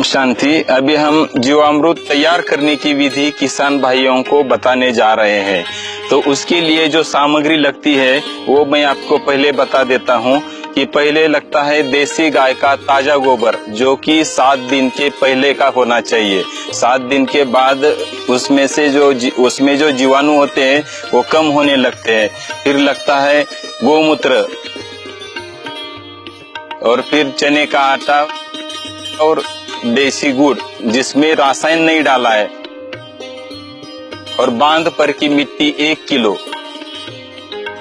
ओम शांति। अभी हम जीवामृत तैयार करने की विधि किसान भाइयों को बताने जा रहे हैं। तो उसके लिए जो सामग्री लगती है वो मैं आपको पहले बता देता हूँ कि पहले लगता है देसी गाय का ताजा गोबर, जो कि 7 दिन के पहले का होना चाहिए। 7 दिन के बाद उसमें जो जीवाणु होते हैं वो कम होने लगते हैं। फिर लगता है गोमूत्र, और फिर चने का आटा और देसी गुड़ जिसमें रासायन नहीं डाला है, और बांध पर की मिट्टी 1 किलो।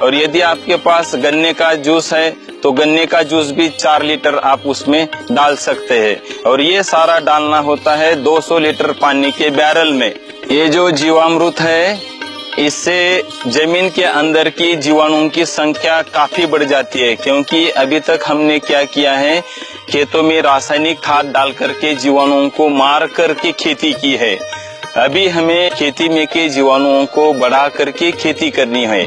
और यदि आपके पास गन्ने का जूस है तो गन्ने का जूस भी 4 लीटर आप उसमें डाल सकते हैं। और ये सारा डालना होता है 200 लीटर पानी के बैरल में। ये जो जीवामृत है इससे जमीन के अंदर की जीवाणुओं की संख्या काफी बढ़ जाती है, क्योंकि अभी तक हमने क्या किया है, खेतों में रासायनिक खाद डाल करके जीवाणुओं को मार करके खेती की है। अभी हमें खेती में के जीवाणुओं को बढ़ा करके खेती करनी है।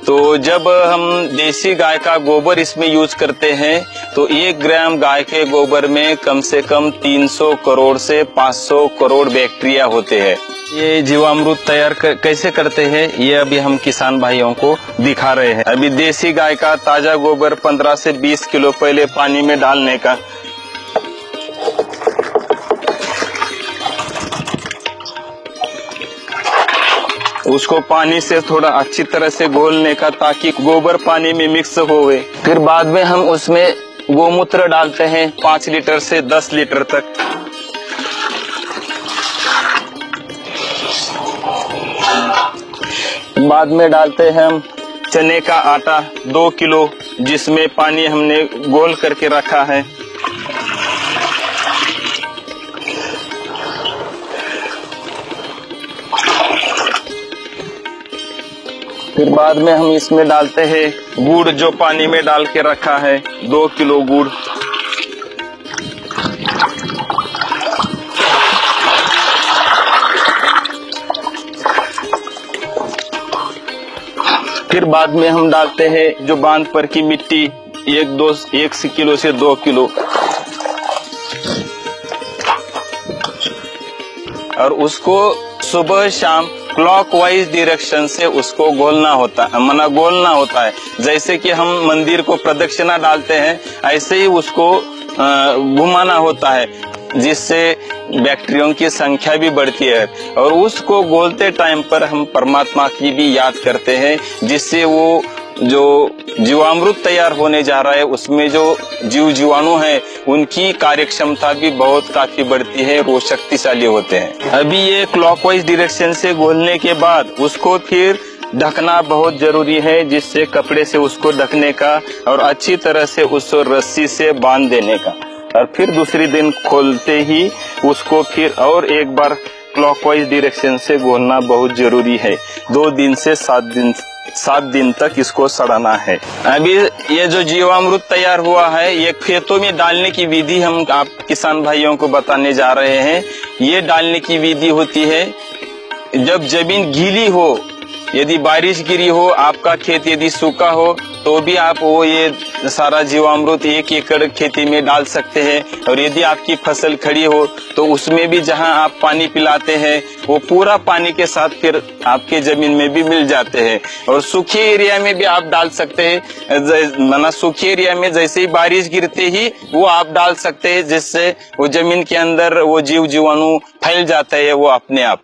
तो जब हम देसी गाय का गोबर इसमें यूज करते हैं तो 1 ग्राम गाय के गोबर में कम से कम 300 करोड़ से 500 करोड़ बैक्टीरिया होते हैं। ये जीवामृत तैयार कैसे करते हैं ये अभी हम किसान भाइयों को दिखा रहे हैं। अभी देसी गाय का ताजा गोबर 15 से 20 किलो पहले पानी में डालने का, उसको पानी से थोड़ा अच्छी तरह से घोलने का ताकि गोबर पानी में मिक्स होवे। फिर बाद में हम उसमें गोमूत्र डालते हैं 5 लीटर से 10 लीटर तक। बाद में डालते हैं हम चने का आटा 2 किलो, जिसमें पानी हमने घोल करके रखा है। फिर बाद में हम इसमें डालते हैं गुड़, जो पानी में डाल के रखा है 2 किलो गुड़। फिर बाद में हम डालते हैं जो बांध पर की मिट्टी 1 किलो से 2 किलो, और उसको सुबह शाम क्लॉकवाइज डायरेक्शन से उसको गोलना होता है। जैसे कि हम मंदिर को प्रदक्षिणा डालते हैं ऐसे ही उसको घुमाना होता है, जिससे बैक्टीरियों की संख्या भी बढ़ती है। और उसको गोलते टाइम पर हम परमात्मा की भी याद करते हैं, जिससे वो जो जीवामृत तैयार होने जा रहा है उसमें जो जीवाणु है उनकी कार्यक्षमता भी काफी बढ़ती है, वो शक्तिशाली होते हैं। अभी ये क्लॉकवाइज डायरेक्शन से घोलने के बाद उसको फिर ढकना बहुत जरूरी है, जिससे कपड़े से उसको ढकने का और अच्छी तरह से उसको रस्सी से बांध देने का। और फिर दूसरी दिन खोलते ही उसको फिर और एक बार क्लॉकवाइज डायरेक्शन से घोलना बहुत जरूरी है। 2 दिन से 7 दिन तक इसको सड़ाना है। अभी ये जो जीवामृत तैयार हुआ है ये खेतों में डालने की विधि हम आप किसान भाइयों को बताने जा रहे हैं। ये डालने की विधि होती है जब जमीन गीली हो, यदि बारिश गिरी हो, आपका खेत यदि सूखा हो तो भी आप ये सारा जीवामृत 1 एकड़ खेती में डाल सकते हैं। और यदि आपकी फसल खड़ी हो तो उसमें भी जहां आप पानी पिलाते हैं वो पूरा पानी के साथ फिर आपके जमीन में भी मिल जाते हैं। और सूखे एरिया में भी आप डाल सकते हैं, सूखे एरिया में जैसे ही बारिश गिरते ही वो आप डाल सकते हैं, जिससे वो जमीन के अंदर वो जीवाणु फैल जाता है वो अपने आप।